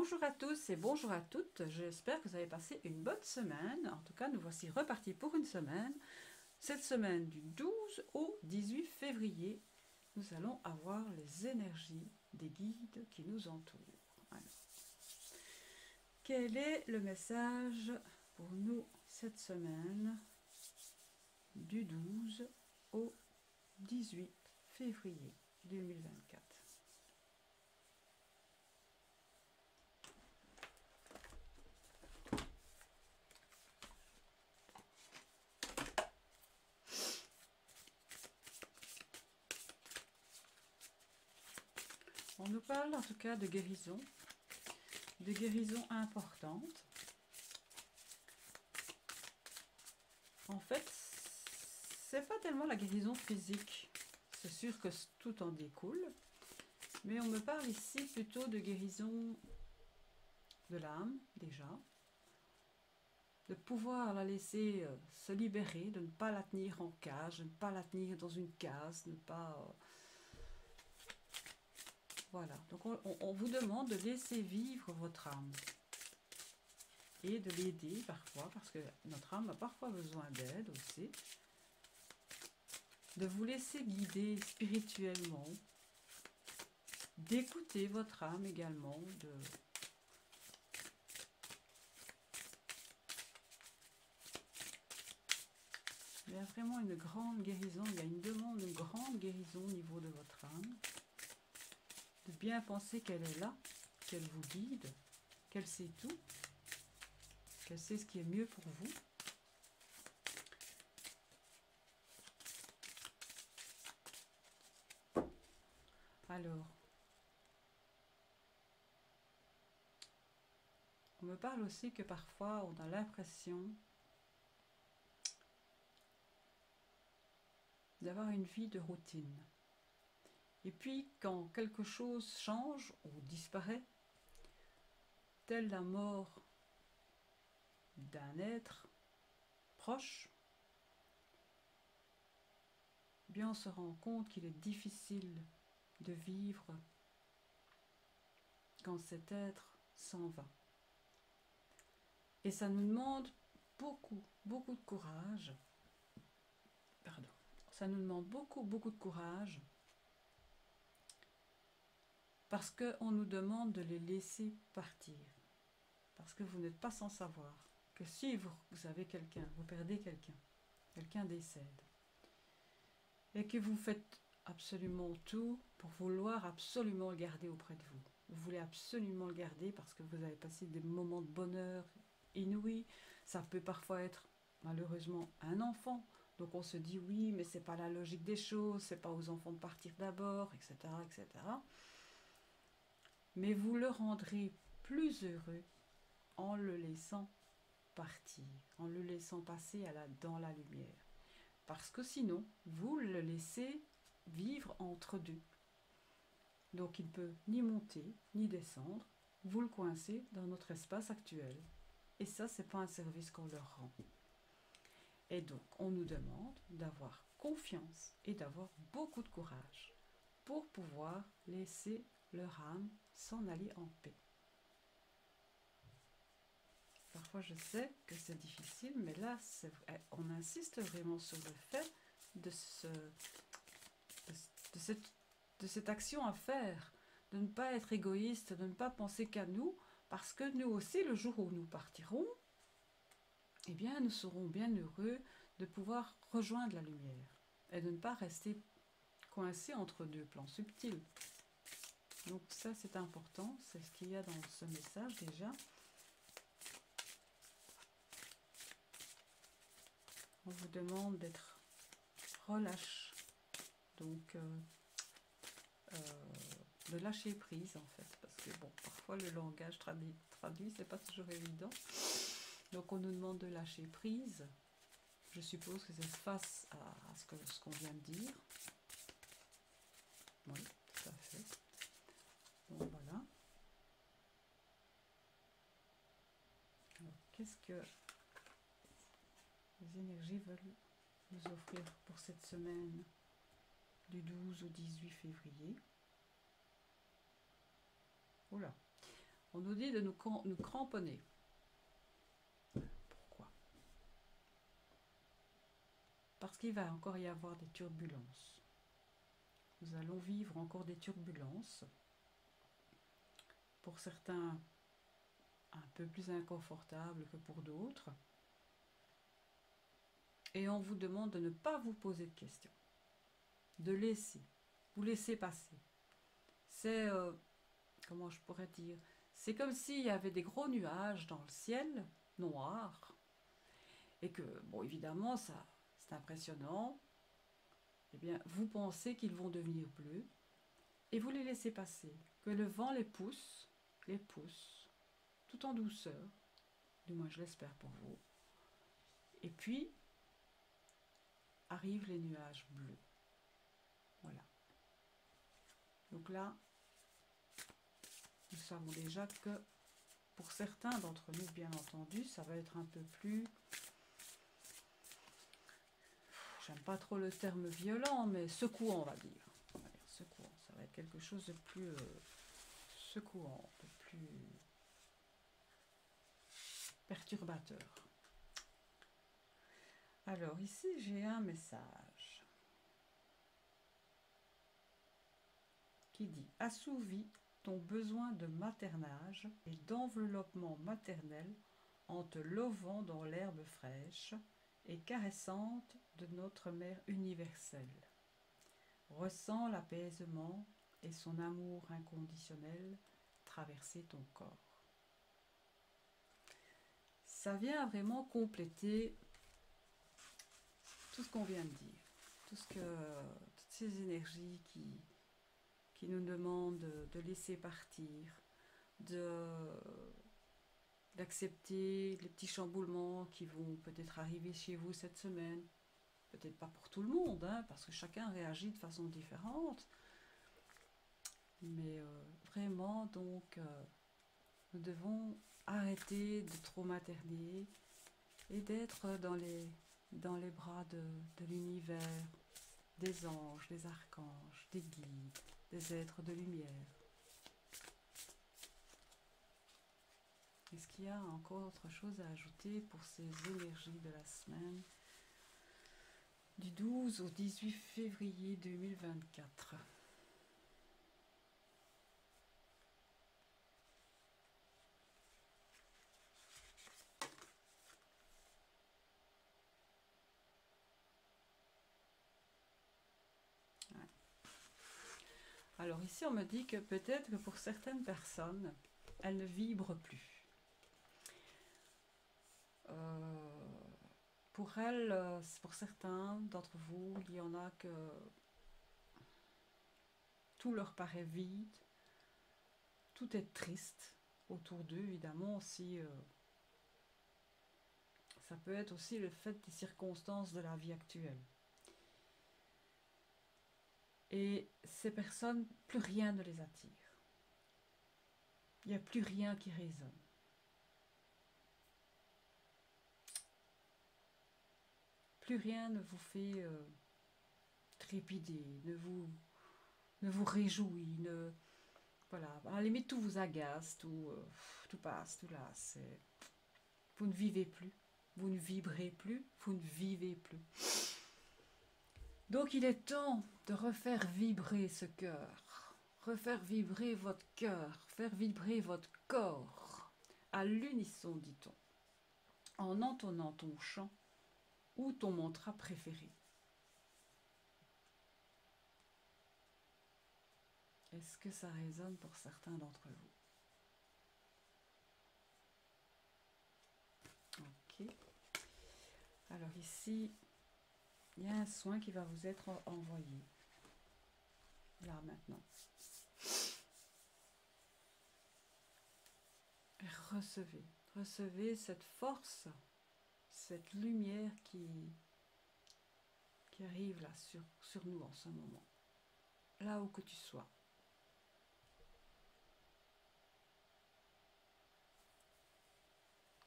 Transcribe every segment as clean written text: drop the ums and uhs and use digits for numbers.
Bonjour à tous et bonjour à toutes, j'espère que vous avez passé une bonne semaine. En tout cas, nous voici repartis pour une semaine. Cette semaine du 12 au 18 février, nous allons avoir les énergies des guides qui nous entourent. Alors, quel est le message pour nous cette semaine du 12 au 18 février 2024? On nous parle en tout cas de guérison importante. En fait, c'est pas tellement la guérison physique, c'est sûr que tout en découle, mais on me parle ici plutôt de guérison de l'âme déjà, de pouvoir la laisser se libérer, de ne pas la tenir en cage, de ne pas la tenir dans une case, ne pas... Voilà, donc on vous demande de laisser vivre votre âme et de l'aider parfois, parce que notre âme a parfois besoin d'aide aussi, de vous laisser guider spirituellement, d'écouter votre âme également, Il y a vraiment une grande guérison, il y a une demande de grande guérison au niveau de votre âme, de bien penser qu'elle est là, qu'elle vous guide, qu'elle sait tout, qu'elle sait ce qui est mieux pour vous. Alors, on me parle aussi que parfois on a l'impression d'avoir une vie de routine. Et puis, quand quelque chose change ou disparaît, telle la mort d'un être proche, eh bien on se rend compte qu'il est difficile de vivre quand cet être s'en va. Et ça nous demande beaucoup de courage. Pardon. Ça nous demande beaucoup de courage parce qu'on nous demande de les laisser partir. Parce que vous n'êtes pas sans savoir que si vous avez quelqu'un, vous perdez quelqu'un, quelqu'un décède, et que vous faites absolument tout pour vouloir absolument le garder auprès de vous. Vous voulez absolument le garder parce que vous avez passé des moments de bonheur inouïs. Ça peut parfois être malheureusement un enfant. Donc on se dit oui, mais c'est pas la logique des choses, c'est pas aux enfants de partir d'abord, etc., etc. Mais vous le rendrez plus heureux en le laissant partir, en le laissant passer dans la lumière. Parce que sinon, vous le laissez vivre entre deux. Donc il ne peut ni monter, ni descendre. Vous le coincez dans notre espace actuel. Et ça, ce n'est pas un service qu'on leur rend. Et donc, on nous demande d'avoir confiance et d'avoir beaucoup de courage pour pouvoir laisser leur âme s'en aller en paix. Parfois, je sais que c'est difficile, mais là, on insiste vraiment sur le fait de cette action à faire, de ne pas être égoïste, de ne pas penser qu'à nous, parce que nous aussi, le jour où nous partirons, eh bien, nous serons bien heureux de pouvoir rejoindre la lumière et de ne pas rester coincés entre deux plans subtils. Donc ça, c'est important, c'est ce qu'il y a dans ce message déjà. On vous demande d'être relâche, donc de lâcher prise en fait, parce que bon, parfois le langage traduit c'est pas toujours évident. Donc on nous demande de lâcher prise. Je suppose que c'est face à ce qu'on vient de dire. Oui, tout à fait. Donc voilà. Alors, qu'est-ce que les énergies veulent nous offrir pour cette semaine du 12 au 18 février? Oula. On nous dit de nous cramponner. Pourquoi? Parce qu'il va encore y avoir des turbulences. Nous allons vivre encore des turbulences. Pour certains, un peu plus inconfortables que pour d'autres. Et on vous demande de ne pas vous poser de questions. De vous laisser passer. C'est, comment je pourrais dire, c'est comme s'il y avait des gros nuages dans le ciel, noirs, et que, bon, évidemment, ça, c'est impressionnant. Eh bien, vous pensez qu'ils vont devenir bleus, et vous les laissez passer. Que le vent les pousse, tout en douceur, du moins je l'espère pour vous. Et puis, arrivent les nuages bleus. Voilà. Donc là, nous savons déjà que pour certains d'entre nous, bien entendu, ça va être un peu plus... J'aime pas trop le terme violent, mais secouant, on va dire. Secouant. Ça va être quelque chose de plus secouant, de plus perturbateur. Alors ici, j'ai un message qui dit « Assouvis ton besoin de maternage et d'enveloppement maternel en te lovant dans l'herbe fraîche et caressante de notre mère universelle. Ressens l'apaisement et son amour inconditionnel traverser ton corps. » Ça vient vraiment compléter tout ce qu'on vient de dire, toutes ces énergies qui nous demandent de laisser partir, d'accepter les petits chamboulements qui vont peut-être arriver chez vous cette semaine. Peut-être pas pour tout le monde, hein, parce que chacun réagit de façon différente. Mais vraiment, donc, nous devons arrêter de trop materner et d'être dans les bras de l'univers, des anges, des archanges, des guides, des êtres de lumière. Est-ce qu'il y a encore autre chose à ajouter pour ces énergies de la semaine du 12 au 18 février 2024? Alors ici, on me dit que peut-être que pour certaines personnes, elles ne vibrent plus. Pour elles, pour certains d'entre vous, il y en a que tout leur paraît vide, tout est triste autour d'eux, évidemment aussi. Ça peut être aussi le fait des circonstances de la vie actuelle. Et ces personnes, plus rien ne les attire. Il n'y a plus rien qui résonne. Plus rien ne vous fait trépider, ne vous réjouit, voilà. À la limite, tout vous agace, tout passe, tout là. Vous ne vivez plus, vous ne vibrez plus, vous ne vivez plus. Donc il est temps de refaire vibrer ce cœur, refaire vibrer votre cœur, faire vibrer votre corps, à l'unisson, dit-on, en entonnant ton chant ou ton mantra préféré. Est-ce que ça résonne pour certains d'entre vous? Ok. Alors ici, il y a un soin qui va vous être envoyé. Là, maintenant. Recevez cette force, cette lumière qui arrive là sur nous en ce moment. Là où que tu sois.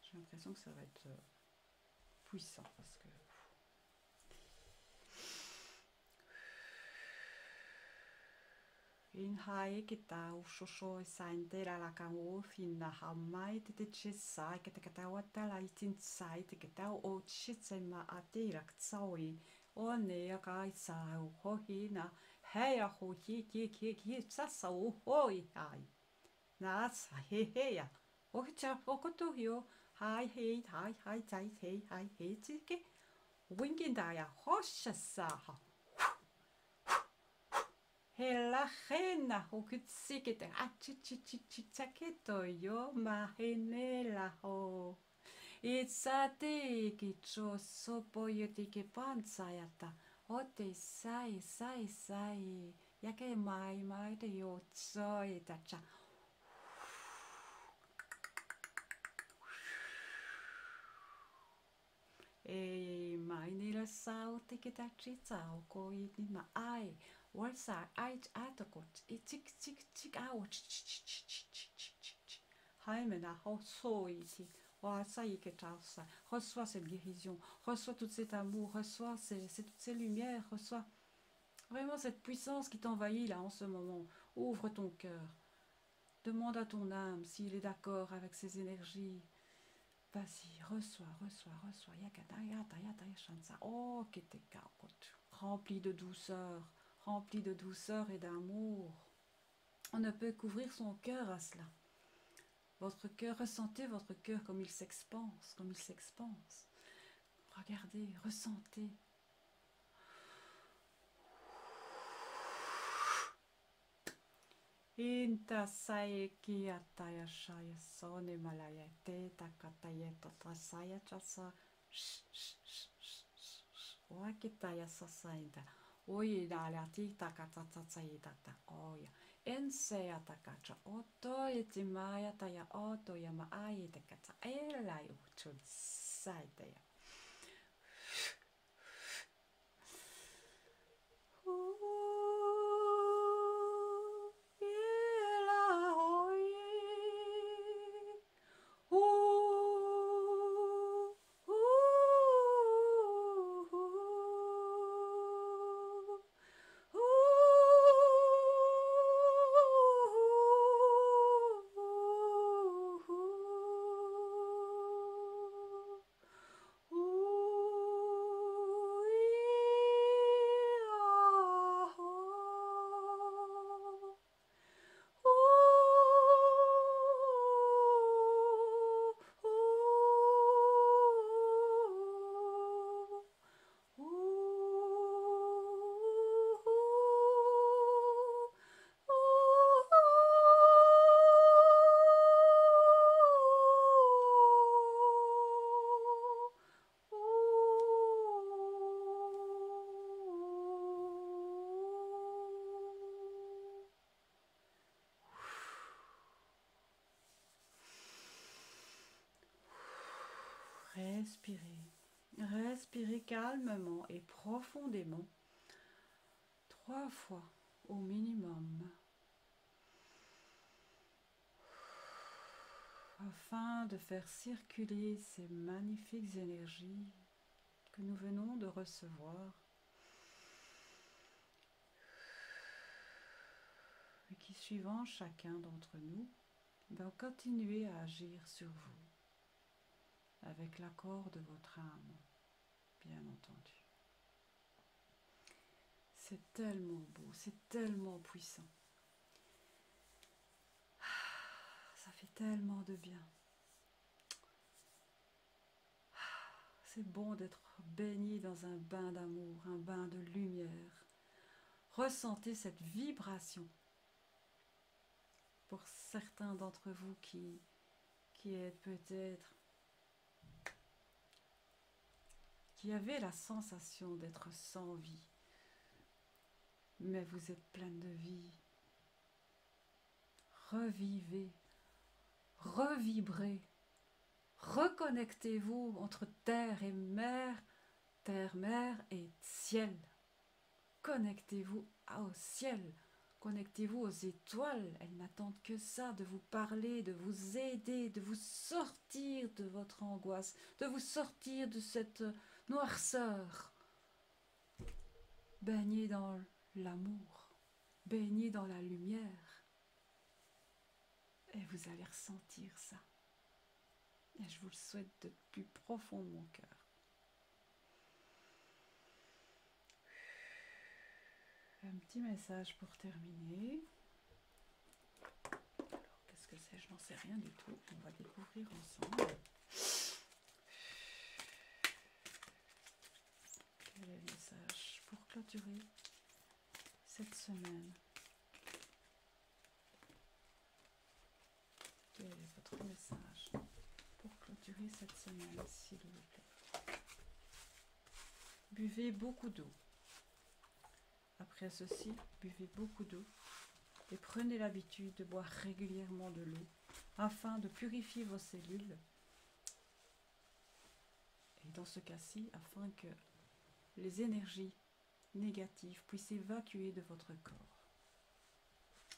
J'ai l'impression que ça va être puissant parce que In hae ke tau shosho e sainte la la kamo fina hamai te che sai ke te katawa tala itin sai te katau o chitse ma ate rak tsaui o ne akai sau hohi na hei a ho ki tsasa o hoi hai na sa he ya o ke cha o koto hio hai tai hai he tike wingin da ya hosha sa ha he la hena o kutsikete a chi taketo yo ma hene la ho itsate ki cho sopo yote ke pansayata o te sai yake mai te yo tso itacha e mai ni la sao te ke tachi tsao ko i ni ma ai Walsa ait atakot et tik out Haimena ho ici ça y est que ça reçois cette guérison reçois tout cet amour reçois toutes ces lumières reçois vraiment cette puissance qui t'envahit là en ce moment ouvre ton cœur demande à ton âme s'il est d'accord avec ces énergies vas-y reçois oh rempli de douceur et d'amour. On ne peut qu'ouvrir son cœur à cela. Votre cœur, ressentez votre cœur comme il s'expanse, Regardez, ressentez. Inta saeki ataya shaya sone malaya te takataya tatasaya chasa wakitaya sasainta. Oye daliati takatatsai tata oya ense atakacha oto etimaya taya oto yama aye takata elai uchun saitaya Respirez calmement et profondément 3 fois au minimum afin de faire circuler ces magnifiques énergies que nous venons de recevoir et qui, suivant chacun d'entre nous, va continuer à agir sur vous avec l'accord de votre âme, bien entendu. C'est tellement beau, c'est tellement puissant. Ça fait tellement de bien. C'est bon d'être baigné dans un bain d'amour, un bain de lumière. Ressentez cette vibration. Pour certains d'entre vous qui êtes peut-être qui avez la sensation d'être sans vie, mais vous êtes pleine de vie. Revivez, revibrez, reconnectez-vous entre terre et mer et ciel. Connectez-vous au ciel, connectez-vous aux étoiles. Elles n'attendent que ça, de vous parler, de vous aider, de vous sortir de votre angoisse, de vous sortir de cette noirceur. Baignez dans l'amour, baignez dans la lumière et vous allez ressentir ça. Et je vous le souhaite de plus profond de mon cœur. Un petit message pour terminer. Alors, qu'est-ce que c'est? Je n'en sais rien du tout. On va découvrir ensemble. Quel est le message pour clôturer cette semaine? Quel est votre message pour clôturer cette semaine, s'il vous plaît? Buvez beaucoup d'eau. Après ceci, buvez beaucoup d'eau et prenez l'habitude de boire régulièrement de l'eau afin de purifier vos cellules. Et dans ce cas-ci, afin que les énergies négatives puissent évacuer de votre corps.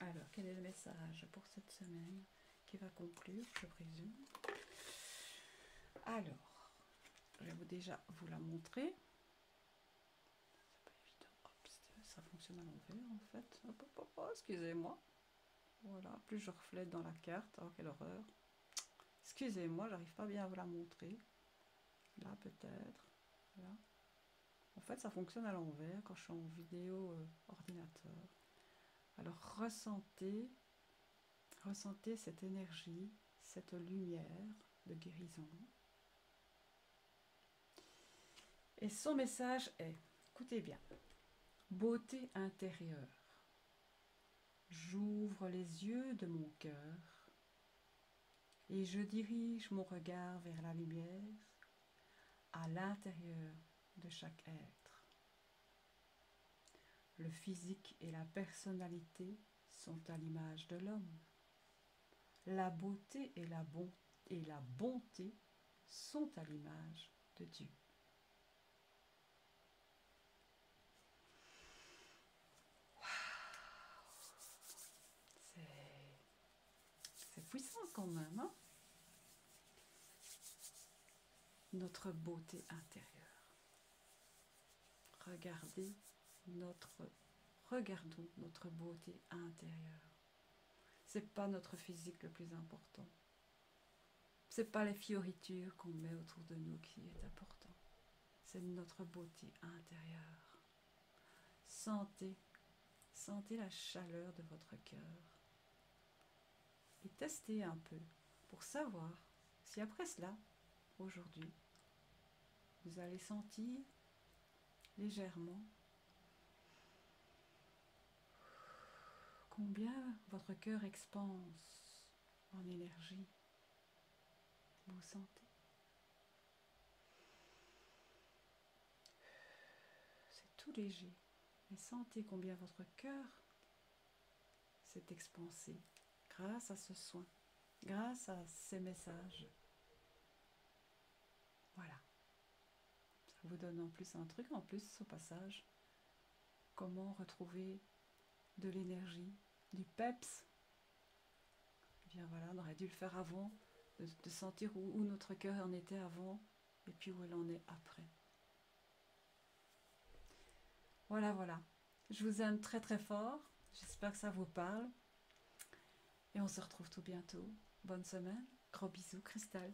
Alors, quel est le message pour cette semaine qui va conclure, je présume? Alors, je vais déjà vous la montrer. Ça fonctionne à l'envers en fait. Excusez-moi. Voilà, plus je reflète dans la carte. Oh, quelle horreur. Excusez-moi, j'arrive pas bien à vous la montrer. Là peut-être. Là. En fait, ça fonctionne à l'envers quand je suis en vidéo ordinateur. Alors ressentez cette énergie, cette lumière de guérison. Et son message est, écoutez bien. Beauté intérieure. J'ouvre les yeux de mon cœur et je dirige mon regard vers la lumière à l'intérieur de chaque être. Le physique et la personnalité sont à l'image de l'homme. La beauté et la bonté sont à l'image de Dieu. C'est puissant quand même, hein? Notre beauté intérieure. Regardons notre beauté intérieure. C'est pas notre physique le plus important. C'est pas les fioritures qu'on met autour de nous qui est important. C'est notre beauté intérieure. Sentez la chaleur de votre cœur. Et testez un peu pour savoir si après cela, aujourd'hui, vous allez sentir légèrement combien votre cœur expanse en énergie. Vous sentez? C'est tout léger. Mais sentez combien votre cœur s'est expansé grâce à ce soin, grâce à ces messages. Voilà. Ça vous donne en plus un truc, en plus, au passage. Comment retrouver de l'énergie, du peps. Eh bien voilà, on aurait dû le faire avant, de sentir où notre cœur en était avant, et puis où elle en est après. Voilà, voilà. Je vous aime très très fort. J'espère que ça vous parle. Et on se retrouve tout bientôt. Bonne semaine. Gros bisous, Cristal.